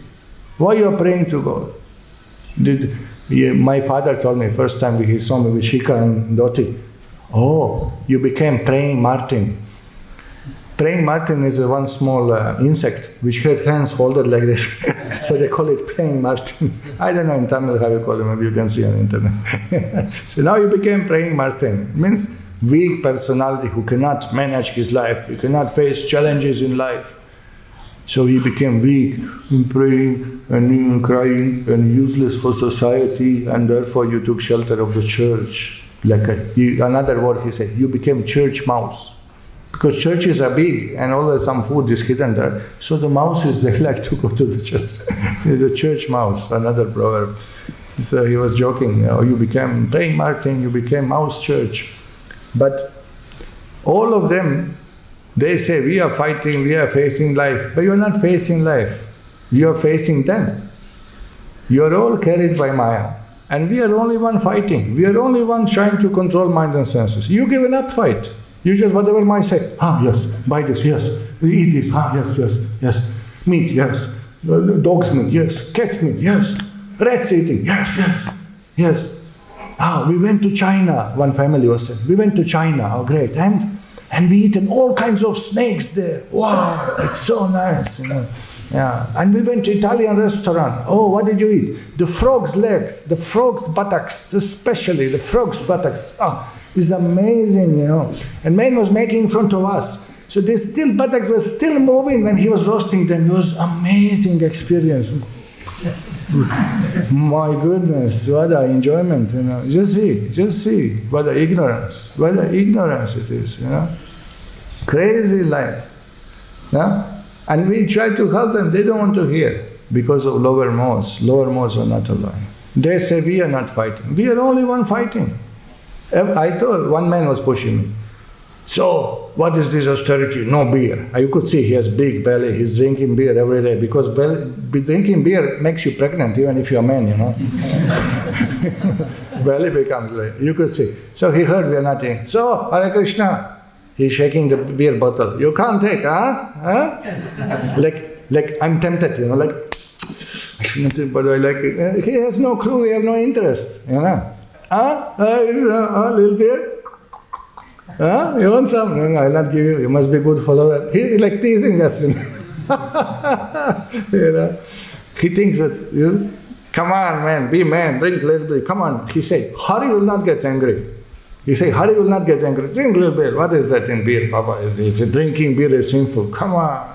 Why you are praying to God? My father told me first time he saw me with Shikha and Dhoti. Oh, you became praying Martin. Praying Martin is one small insect which has hands folded like this. So they call it praying Martin. I don't know in Tamil how you call it, maybe you can see on the internet. So now you became praying Martin. It means weak personality who cannot manage his life, who cannot face challenges in life. So he became weak in praying and crying and useless for society, and therefore you took shelter of the church. Another word he said, you became church mouse. Because churches are big and always some food is hidden there. So the mouses, they like to go to the church. The church mouse, another proverb. So he was joking, you became praying Martin, you became mouse church. But all of them, they say, we are fighting, we are facing life. But you are not facing life. You are facing them. You are all carried by Maya. And we are only one fighting. We are only one trying to control mind and senses. You give an up fight. You just whatever Maya say, yes, buy this, yes, eat this, yes, meat, yes, dog's meat, yes, cat's meat, yes, rats eating, yes. We went to China, one family was saying, we went to China, oh great, and we eaten all kinds of snakes there. Wow, it's so nice, Yeah, and we went to Italian restaurant. Oh, what did you eat? The frog's legs, the frog's buttocks, especially the frog's buttocks. It's amazing, And man was making in front of us. So the still buttocks were still moving when he was roasting them. It was amazing experience. My goodness, what an enjoyment, Just see, what an ignorance it is, Crazy life, And we try to help them, they don't want to hear because of lower modes. Lower modes are not alive. They say we are not fighting. We are only one fighting. I told, one man was pushing me. So, what is this austerity? No beer. You could see he has big belly, he's drinking beer every day because drinking beer makes you pregnant even if you're a man, Belly becomes like, you could see. So he heard we are not eating. So, Hare Krishna, he's shaking the beer bottle. You can't take, Like I'm tempted, like, I shouldn't, but I like it. He has no clue, he has no interest, a little beer? You want some? No, I'll not give you. You must be good follower. He's like teasing us. He thinks that, come on, man, be man, drink a little bit. Come on. He said, Hari will not get angry. He said, Hari will not get angry. Drink a little bit. What is that in beer, Papa? If drinking beer is sinful, come on.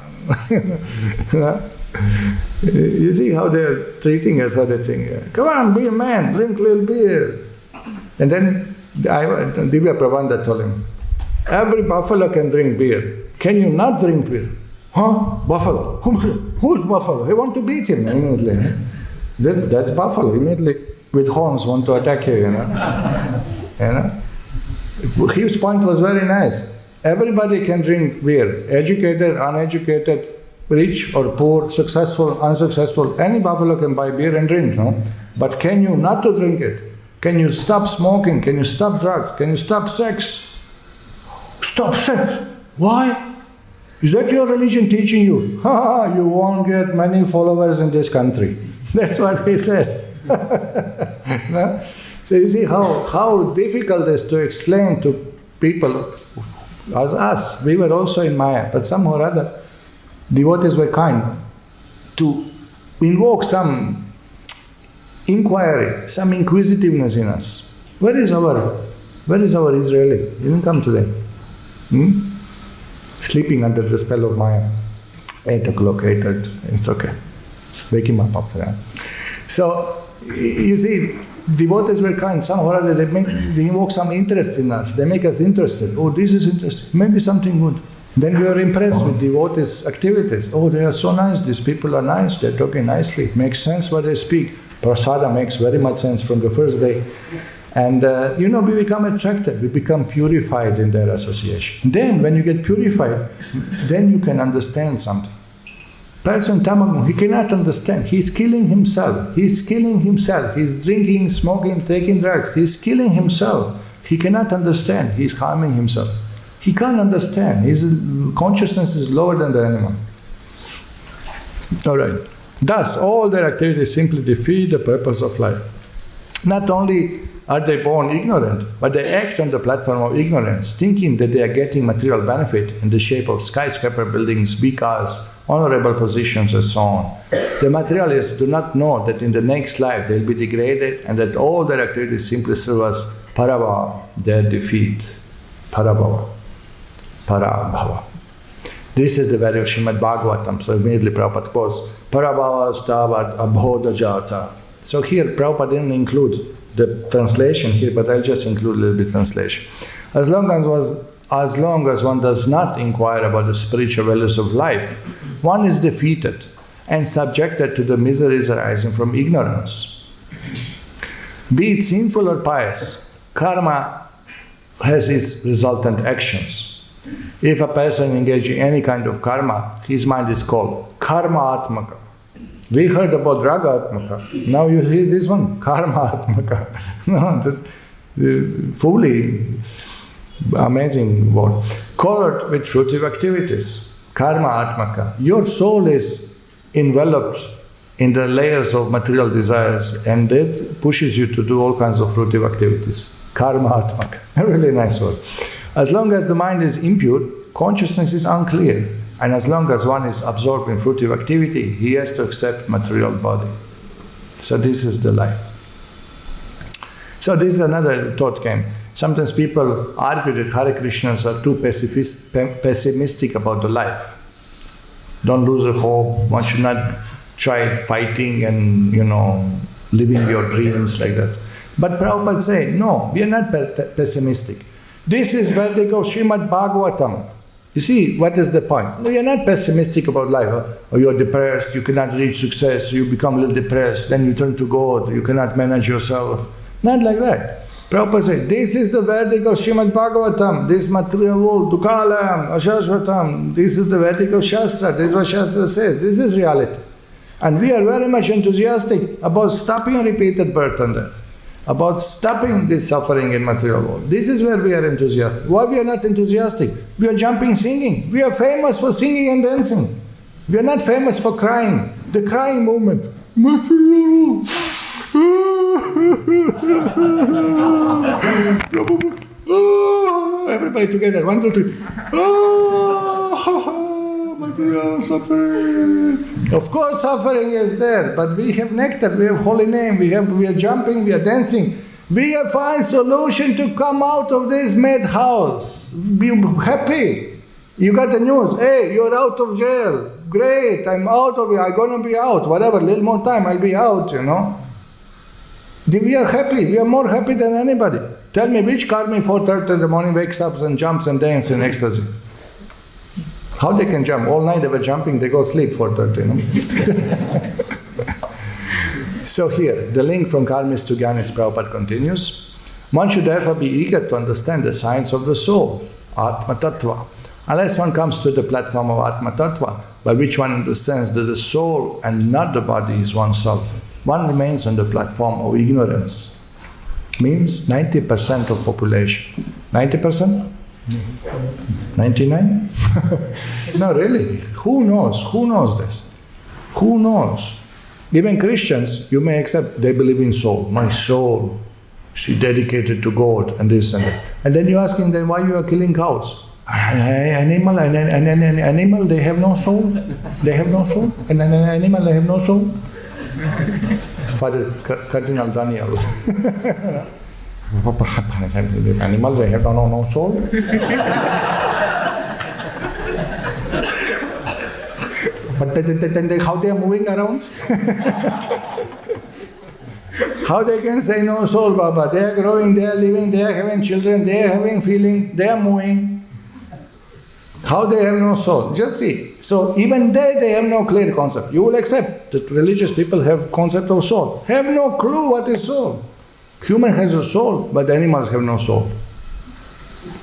You see how they're treating us, other thing. Come on, be a man, drink a little beer. And then Divya Prabhupada told him, every buffalo can drink beer. Can you not drink beer? Buffalo. Who's buffalo? He want to beat him immediately. That's buffalo. Immediately with horns want to attack you, His point was very nice. Everybody can drink beer. Educated, uneducated, rich or poor, successful, unsuccessful. Any buffalo can buy beer and drink, But can you not to drink it? Can you stop smoking? Can you stop drugs? Can you stop sex? Stop sex. Why? Is that your religion teaching you? You won't get many followers in this country. That's what he said. So you see how difficult it is to explain to people as us. We were also in Maya, but somehow or other, devotees were kind to invoke some inquiry, some inquisitiveness in us. Where is our Israeli? He didn't come today. Sleeping under the spell of Maya. 8 o'clock, 8:30, it's okay. Wake him up after that. So, you see, devotees were kind. Somehow or other, they invoke some interest in us. They make us interested. Oh, this is interesting. Maybe something good. Then we are impressed with devotees' activities. Oh, they are so nice. These people are nice. They're talking nicely. It makes sense what they speak. Prasada makes very much sense from the first day. And, we become attracted. We become purified in their association. Then, when you get purified, then you can understand something. Person tamaguna, he cannot understand. He's killing himself. He's killing himself. He's drinking, smoking, taking drugs. He's killing himself. He cannot understand. He's harming himself. He can't understand. His consciousness is lower than the animal. All right. Thus, all their activities simply defeat the purpose of life. Not only are they born ignorant, but they act on the platform of ignorance, thinking that they are getting material benefit in the shape of skyscraper buildings, big cars, honorable positions, and so on. The materialists do not know that in the next life they will be degraded and that all their activities simply serve as parabhava, their defeat. Parabhava. Parabhava. This is the value of Srimad Bhagavatam. So immediately Prabhupada quotes, Parabhava stavat abhoda jata. So here Prabhupada didn't include the translation here, but I'll just include a little bit translation. As long as one does not inquire about the spiritual values of life, one is defeated and subjected to the miseries arising from ignorance. Be it sinful or pious, karma has its resultant actions. If a person engages in any kind of karma, his mind is called karma-atmaka. We heard about raga-atmaka. Now you hear this one, karma-atmaka. No, just fully amazing word. Colored with fruitive activities, karma-atmaka. Your soul is enveloped in the layers of material desires, and that pushes you to do all kinds of fruitive activities. Karma-atmaka. A really nice word. As long as the mind is impure, consciousness is unclear. And as long as one is absorbed in fruitive activity, he has to accept material body. So this is the life. So this is another thought came. Sometimes people argue that Hare Krishnas are too pessimistic about the life. Don't lose the hope. One should not try fighting and, living your dreams like that. But Prabhupada say, no, we are not pessimistic. This is where they go, Srimad Bhagavatam. You see, what is the point? No, you're not pessimistic about life. Or you're depressed, you cannot reach success, you become a little depressed, then you turn to God, you cannot manage yourself. Not like that. Prabhupada said, this is the verdict of Srimad Bhagavatam, this material world, dukkhalayam, ashashvatam, this is the verdict of Shastra, this is what Shastra says, this is reality. And we are very much enthusiastic about stopping repeated birth and death, about stopping this suffering in material world. This is where we are enthusiastic. Why we are not enthusiastic? We are jumping, singing. We are famous for singing and dancing. We are not famous for crying. The crying movement. Everybody together. 1, 2, 3. Material suffering. Of course suffering is there, but we have nectar, we have holy name, we are jumping, we are dancing. We have find solution to come out of this madhouse. Be happy. You got the news, hey, you're out of jail. Great, I'm out of it, I'm gonna be out. Whatever, a little more time, I'll be out, We are happy, we are more happy than anybody. Tell me which karmi 4:30 in the morning wakes up and jumps and dances in ecstasy. How they can jump? All night they were jumping, they go sleep 4:30, So here, the link from karmis to jnanis, Prabhupada continues. One should therefore be eager to understand the science of the soul, Atma Tattva. Unless one comes to the platform of Atma Tattva, by which one understands that the soul and not the body is oneself, one remains on the platform of ignorance. Means 90% of population. 90%? 99? No, really. Who knows? Who knows this? Who knows? Even Christians, you may accept, they believe in soul. My soul, she dedicated to God and this and that. And then you ask him, then why you are killing cows? Animal, they have no soul? They have no soul? And an animal, they have no soul? Father Cardinal Daniel. Animal, they have no soul? But then how they are moving around? How they can say no soul, Baba? They are growing, they are living, they are having children, they are having feeling, they are moving. How they have no soul? Just see. So even they have no clear concept. You will accept that religious people have concept of soul. Have no clue what is soul. Human has a soul, but animals have no soul.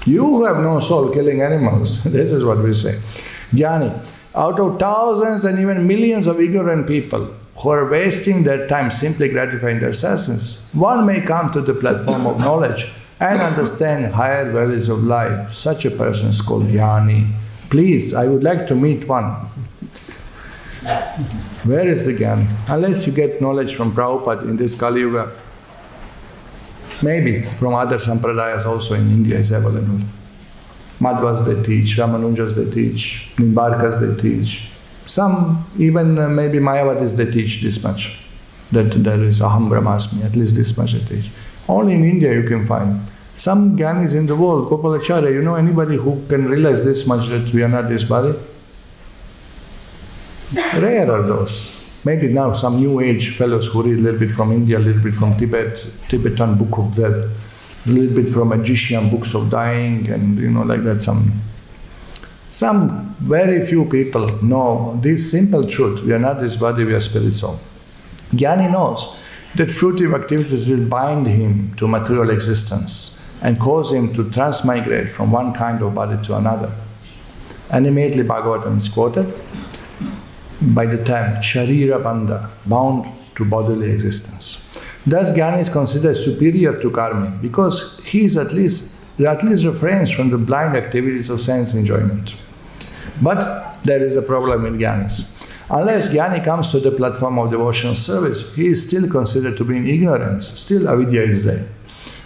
You have no soul killing animals. This is what we say. Jnani. Out of thousands and even millions of ignorant people who are wasting their time simply gratifying their senses, one may come to the platform of knowledge and understand higher values of life. Such a person is called Jnani. Please, I would like to meet one. Where is the Jnani? Unless you get knowledge from Prabhupada in this Kali Yuga, maybe from other sampradayas also in India is available. Madhvas they teach, Ramanujas they teach, Nimbarkas they teach. Some, even maybe Mayavadis they teach this much. That there is Aham Brahmasmi, at least this much they teach. Only in India you can find. Some Jnanis in the world, Gopalacharya, you know anybody who can realize this much that we are not this body? Rare are those. Maybe now some new age fellows who read a little bit from India, a little bit from Tibet, Tibetan Book of Death, a little bit from Magician Books of Dying, and like that. Some very few people know this simple truth. We are not this body, we are spirit soul. Jnani knows that fruitive activities will bind him to material existence and cause him to transmigrate from one kind of body to another. And immediately Bhagavatam is quoted by the term Sharira Bandha, bound to bodily existence. Thus Jnani is considered superior to Karmi because he is at least refrains from the blind activities of sense enjoyment. But there is a problem with Jnanis. Unless Jnani comes to the platform of devotional service, he is still considered to be in ignorance. Still avidya is there.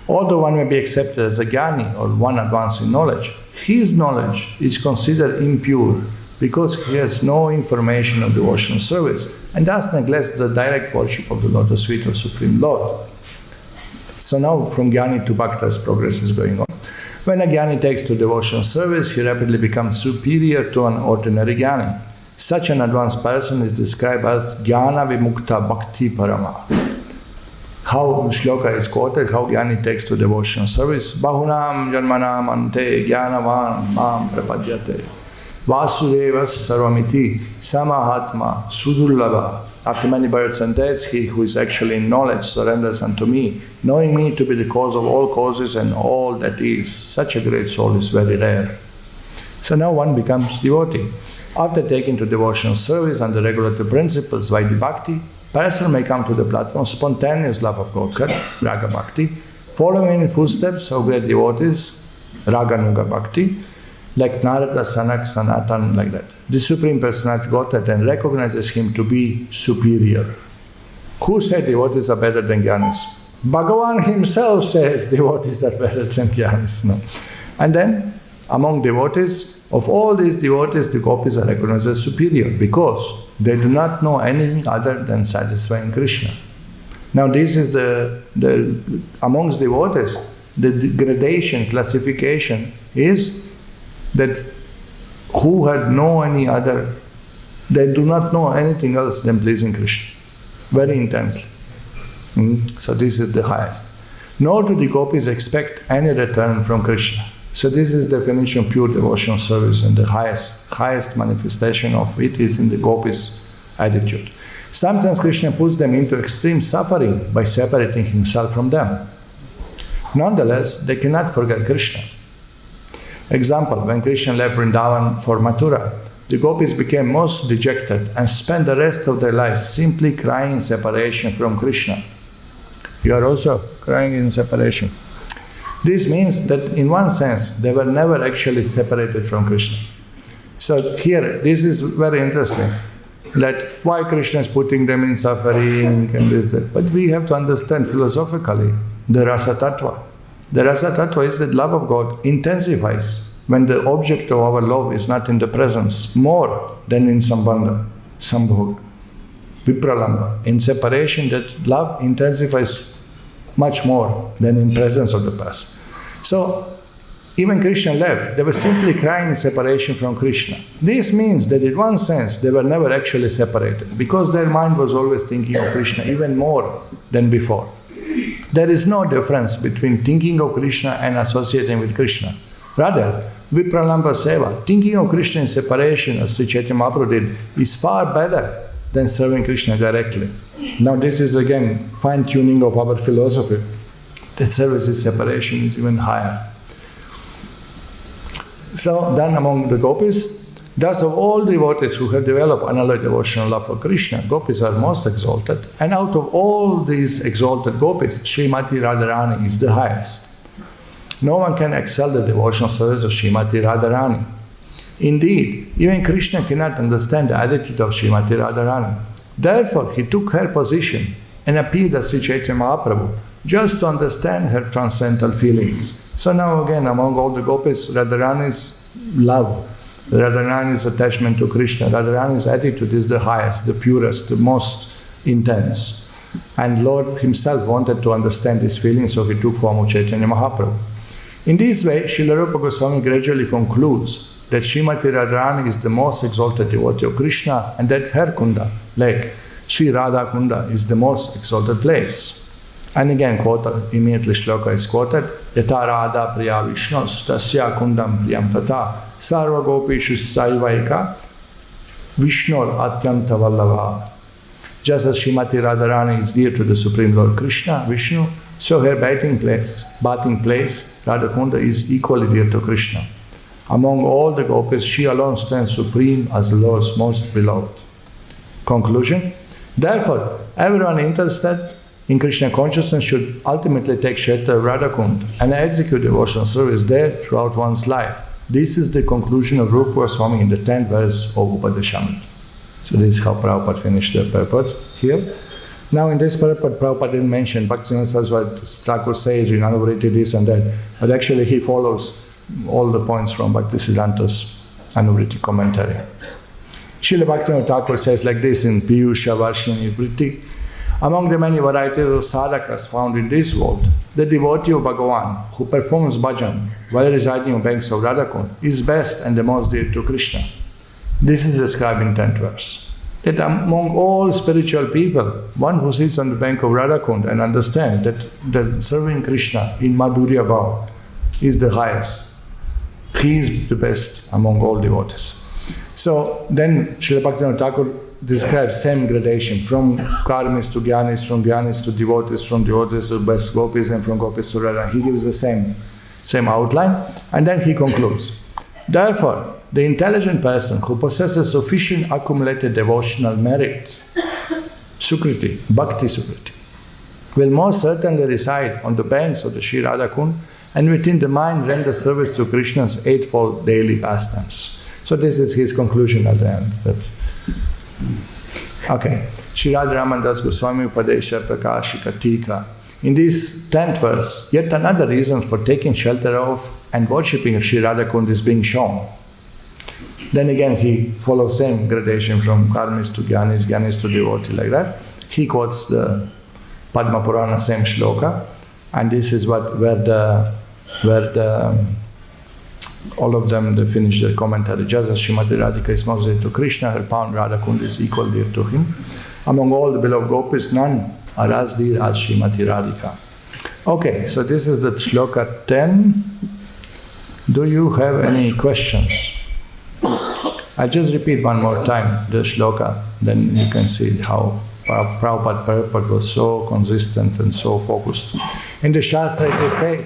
Although one may be accepted as a Jnani or one advanced in knowledge, his knowledge is considered impure because he has no information of devotional service and thus neglects the direct worship of the lotus feet of Supreme Lord. So now from Jnani to Bhaktas progress is going on. When a Jnani takes to devotional service, he rapidly becomes superior to an ordinary Jnani. Such an advanced person is described as Jnana Vimukta Bhakti Parama. How shloka is quoted, how Jnani takes to devotional service. Bahunam janmanam ante jnanavan mam prapadyate. Vasudevas sarvamiti samahatma sudullava. After many births and deaths, he who is actually in knowledge surrenders unto me, knowing me to be the cause of all causes and all that is. Such a great soul is very rare. So now one becomes devotee. After taking to devotional service under regulative principles, Vaidhi Bhakti, person may come to the platform spontaneous love of Godhead, Raga Bhakti, following in footsteps of great devotees, Raganuga Bhakti, like Narada, Sanak, Sanatan, like that. The Supreme Personality Godhead then recognizes him to be superior. Who said devotees are better than Jnanis? Bhagavan himself says devotees are better than Jnanis. No. And then, among devotees, of all these devotees, the gopis are recognized as superior because they do not know anything other than satisfying Krishna. Now this is amongst devotees, the gradation, classification is that who had no any other, they do not know anything else than pleasing Krishna, very intensely. So this is the highest. Nor do the gopis expect any return from Krishna. So this is definition of pure devotional service, and the highest manifestation of it is in the gopis' attitude. Sometimes Krishna puts them into extreme suffering by separating himself from them. Nonetheless, they cannot forget Krishna. Example, when Krishna left Vrindavan for Mathura, the gopis became most dejected and spent the rest of their lives simply crying in separation from Krishna. You are also crying in separation. This means that in one sense, they were never actually separated from Krishna. So here, this is very interesting, that why Krishna is putting them in suffering and this, that. But we have to understand philosophically the rasa tattva. The rasa tattva is that love of God intensifies when the object of our love is not in the presence more than in sambandha, sambhoga, vipralamba. In separation, that love intensifies much more than in presence of the person. So, even Krishna left, they were simply crying in separation from Krishna. This means that in one sense, they were never actually separated, because their mind was always thinking of Krishna even more than before. There is no difference between thinking of Krishna and associating with Krishna. Rather, vipralamba seva, thinking of Krishna in separation, as Sri Chaitanya Mahaprabhu did, is far better than serving Krishna directly. Now this is again fine-tuning of our philosophy. That service is separation is even higher. So then among the gopis, Thus, of all devotees who have developed unalloyed devotional love for Krishna, gopis are most exalted. And out of all these exalted gopis, Srimati Radharani is the highest. No one can excel the devotional service of Srimati Radharani. Indeed, even Krishna cannot understand the attitude of Srimati Radharani. Therefore, he took her position and appeared as Sri Chaitanya Mahaprabhu just to understand her transcendental feelings. So now again, among all the gopis, Radharani's love, Radharani's attachment to Krishna, Radharani's attitude is the highest, the purest, the most intense. And Lord himself wanted to understand these feelings, so he took form of Chaitanya Mahaprabhu. In this way, Śrīla Rupa Goswami gradually concludes that Srimati Radharani is the most exalted devotee of Krishna, and that her kunda, like Sri Radha Kunda, is the most exalted place. And again, immediately shloka is quoted, Yatha Radha Priya Vishnos Tasya Kundam Priyam Tata Sarva Gopishu Saivaika Vishnor Atyanta Vallabha. Just as Srimati Radharani is dear to the Supreme Lord Krishna, Vishnu, so her bathing place, Radha Kunda, is equally dear to Krishna. Among all the gopis, she alone stands supreme as the Lord's most beloved. Conclusion. Therefore, everyone interested in Krishna consciousness should ultimately take shelter of Radha Kunda and execute devotional service there throughout one's life. This is the conclusion of Rupa Goswami in the 10th verse of Upadesa-prakasika. So this is how Prabhupada finished the purport here. Now in this purport, Prabhupada didn't mention Bhaktisiddhānta says what Ṭhākura says in Anuvṛtti, this and that, but actually he follows all the points from Bhaktisiddhānta's Anuvṛtti commentary. Śrīla Bhaktivinoda Ṭhākura says like this in Pīyūṣa-varṣiṇī-vṛtti: among the many varieties of sadhakas found in this world, the devotee of Bhagavan who performs bhajan while residing on banks of Radha Kunda is best and the most dear to Krishna. This is described in 10th verse. That among all spiritual people, one who sits on the bank of Radha Kunda and understands that serving Krishna in Madhurya Bhava is the highest. He is the best among all devotees. So then Śrīla Bhaktivinoda Ṭhākura describes same gradation from karmis to jnanis, from jnanis to devotees, from devotees to best gopis, and from gopis to Radha. He gives the same outline, and then he concludes. Therefore, the intelligent person who possesses sufficient accumulated devotional merit, sukriti, bhakti sukriti, will most certainly reside on the banks of the Sri Radha Kunda and within the mind render service to Krishna's eightfold daily pastimes. So this is his conclusion at the end. Okay, Sri Rādhā-ramaṇa Das Goswāmī Upadesa-prakasika ṭhīka. In this 10th verse, yet another reason for taking shelter of and worshipping Sri Radha Kunda is being shown. Then again he follows same gradation from karmis to jnanis, jnanis to devotee, like that. He quotes the Padma Purana, same shloka, and this is where all of them, they finish their commentary. Just as Srimati Radhika is most dear to Krishna, her pound Radha Kunda is equal dear to him. Among all the beloved gopis, none are as dear as Srimati Radhika. Okay, so this is the shloka 10. Do you have any questions? I'll just repeat one more time the shloka, then you can see how Prabhupada purport was so consistent and so focused. In the Shastra it is said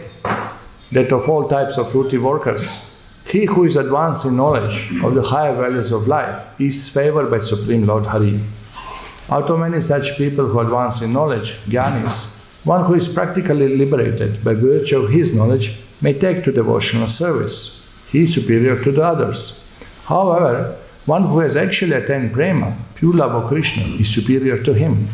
that of all types of fruity workers, he who is advanced in knowledge of the higher values of life is favored by Supreme Lord Hari. Out of many such people who advance in knowledge, jnanis, one who is practically liberated by virtue of his knowledge may take to devotional service. He is superior to the others. However, one who has actually attained prema, pure love of Krishna, is superior to him.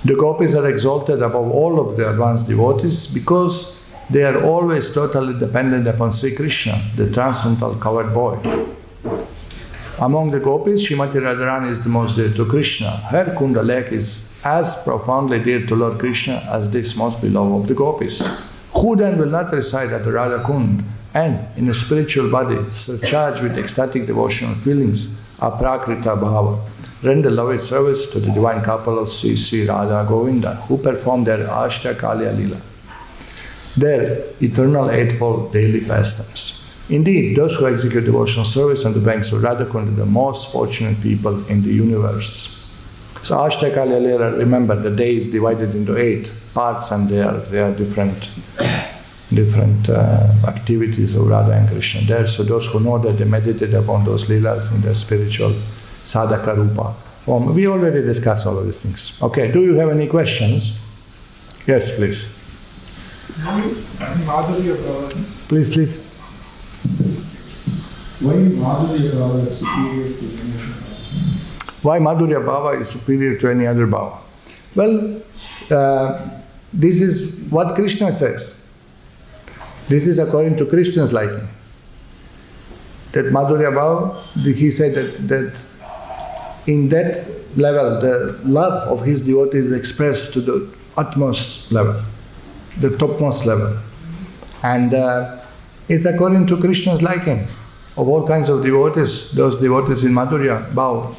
The gopis are exalted above all of the advanced devotees because they are always totally dependent upon Sri Krishna, the transcendental covered boy. Among the gopis, Srimati Radharani is the most dear to Krishna. Her kundalek is as profoundly dear to Lord Krishna as this most beloved of the gopis. Who then will not reside at the Radha Kunda and, in a spiritual body, surcharged with ecstatic devotional feelings, aprakrita bhava, render loving service to the divine couple of Sri Radha Govinda, who perform their Ashtakalya Lila, their eternal eightfold daily pastimes. Indeed, those who execute devotional service on the banks of Radha Kunda are the most fortunate people in the universe. So Ashtakalya Lila, remember, the day is divided into 8 parts and they are different activities of Radha and Krishna there. So those who know that, they meditate upon those leelas in their spiritual sadhaka rupa. We already discussed all of these things. Okay, do you have any questions? Yes, please. Please, please. Why Madhurya Bhava is superior to any other bhava? Why Madhurya Bhava is superior to any other bhava? Well, this is what Krishna says. This is according to Krishna's liking. That Madhurya Bhava, he said that in that level, the love of his devotee is expressed to the utmost level, the topmost level. And it's according to Krishna's liking. Of all kinds of devotees, those devotees in Madhurya Bhava,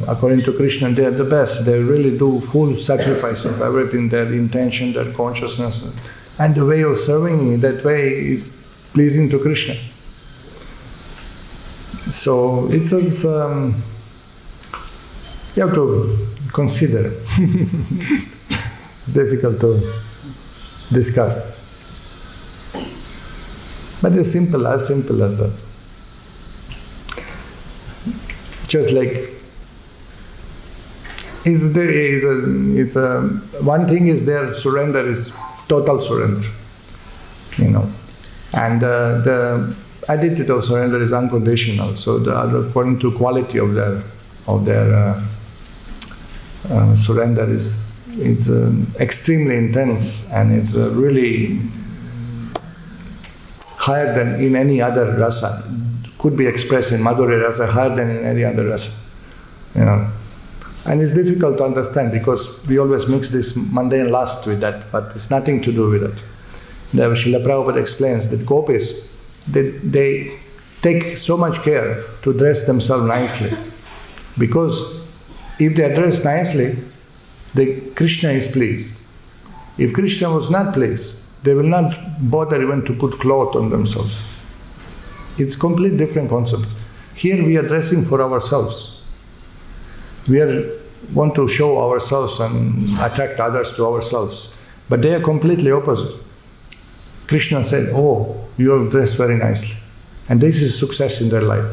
according to Krishna, they are the best. They really do full sacrifice of everything, their intention, their consciousness. And the way of serving in that way is pleasing to Krishna. So it's you have to consider. It's difficult to discuss. But it's simple as that. Just like one thing is their surrender is total surrender, and the attitude of surrender is unconditional. So according to quality of their surrender it's extremely intense, and it's really higher than in any other rasa. Could be expressed in Madhurya rasa higher than in any other rasa, And it's difficult to understand because we always mix this mundane lust with that, but it's nothing to do with it. The Srila Prabhupada explains that gopis, they take so much care to dress themselves nicely, because if they are dressed nicely, Krishna is pleased. If Krishna was not pleased, they will not bother even to put cloth on themselves. It's a completely different concept. Here we are dressing for ourselves. We want to show ourselves and attract others to ourselves. But they are completely opposite. Krishna said, oh, you have dressed very nicely. And this is success in their life.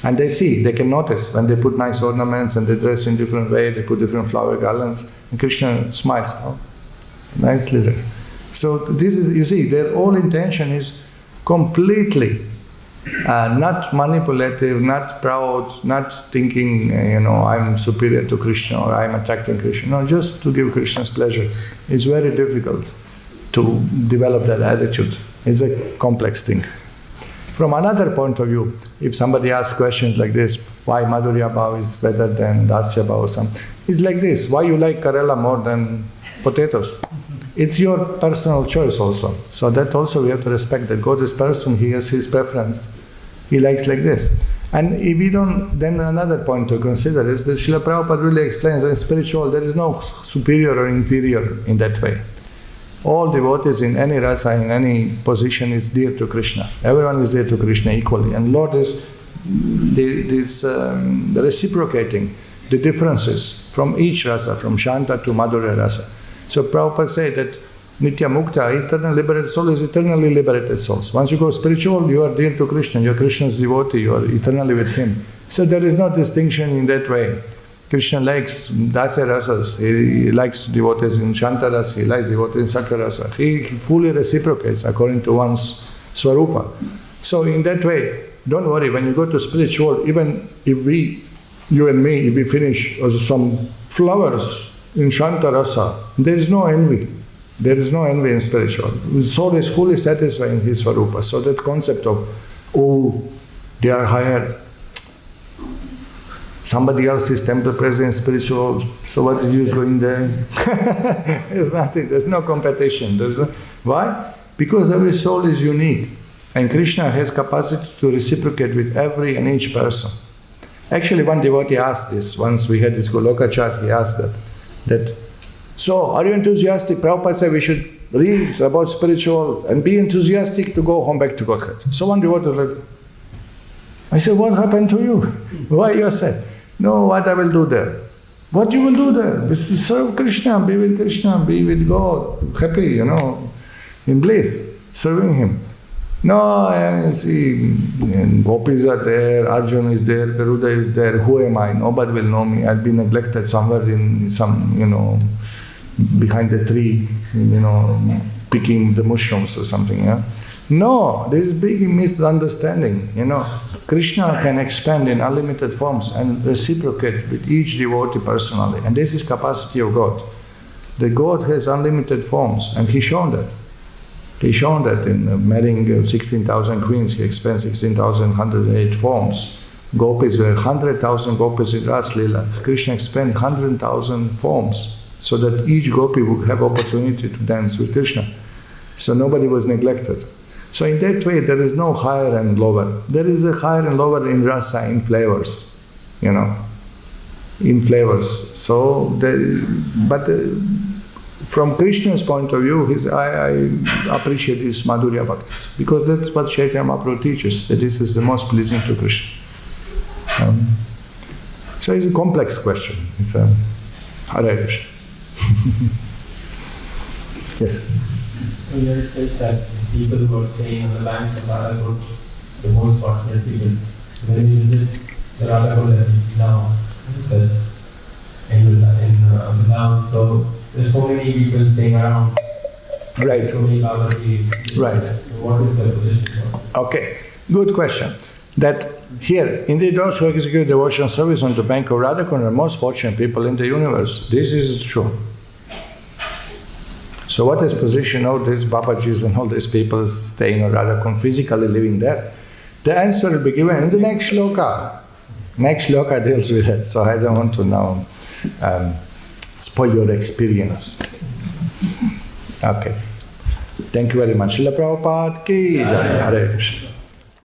And they can notice when they put nice ornaments and they dress in different way, they put different flower garlands, and Krishna smiles, oh, nicely dressed. So this is, you see, their whole intention is completely not manipulative, not proud, not thinking, I'm superior to Krishna or I'm attracting Krishna. No, just to give Krishna's pleasure. It's very difficult to develop that attitude. It's a complex thing. From another point of view, if somebody asks questions like this, why Madhurya Bhava is better than Dasya Bhava or something, it's like this, why you like Karela more than potatoes? It's your personal choice also. So that also we have to respect that God is person, He has His preference. He likes like this. And if we don't, then another point to consider is that Srila Prabhupada really explains that in spiritual there is no superior or inferior in that way. All devotees in any rasa, in any position is dear to Krishna. Everyone is dear to Krishna equally. And Lord is reciprocating the differences from each rasa, from Shanta to Madhurya rasa. So Prabhupada said that Nitya Mukta, eternal liberated soul, is eternally liberated souls. Once you go spiritual, you are dear to Krishna, you are Krishna's devotee, you are eternally with Him. So there is no distinction in that way. Krishna likes dāsa rasas, He likes devotees in Shanta rasa, He likes devotees in Sakya rasa. He fully reciprocates according to one's swarupa. So in that way, don't worry, when you go to spiritual, even if you and me, if we finish some flowers in Shanta rasa, there is no envy. There is no envy in spiritual. The soul is fully satisfied in his swarupa. So that concept of, oh, they are higher. Somebody else is temple president spiritual, so what is use going there? There's nothing, there's no competition. Why? Because every soul is unique. And Krishna has capacity to reciprocate with every and each person. Actually, one devotee asked this. Once we had this Goloka chart, he asked that, so are you enthusiastic? Prabhupada said we should read about spiritual and be enthusiastic to go home back to Godhead. So one devotee was like, I said, what happened to you? Why you are sad? No, what I will do there? What you will do there? Serve Krishna, be with God, happy, in bliss, serving him. No, see, gopis are there, Arjuna is there, Garuda is there, who am I? Nobody will know me. I'll be neglected somewhere in some, behind the tree, picking the mushrooms or something, yeah? No, there is big misunderstanding, Krishna can expand in unlimited forms and reciprocate with each devotee personally, and this is capacity of God. The God has unlimited forms, and He shown that. He shown that in marrying 16,000 queens, He expands 16,108 forms. Gopis were 100,000 gopis in Śrīla. Krishna expanded 100,000 forms, so that each gopi would have opportunity to dance with Krishna. So nobody was neglected. So in that way, there is no higher and lower. There is a higher and lower in rasa, in flavors, in flavors. So, from Krishna's point of view, I appreciate his Madhurya Bhaktis, because that's what Chaitanya Mahaprabhu teaches, that this is the most pleasing to Krishna. So it's a complex question. It's a Hare Krishna. Yes? So here it says that people who are staying on the banks of Radha-Kund, the most fortunate people, when you visit the Radha-Kund that you see now, it says in Vrindavan, so there's so many people staying around. Right. So many Babaji. Right. So what is the position? Okay, good question. That here, indeed, those who execute devotional service on the bank of Radha-Kund are the most fortunate people in the universe. This is true. So what is position of these Babajis and all these people staying on Radha-Kund, physically living there? The answer will be given in the next shloka. Next shloka deals with it, so I don't want to now spoil your experience. Okay. Thank you very much. Śrīla Prabhupāda ki Jai. Hare Krishna.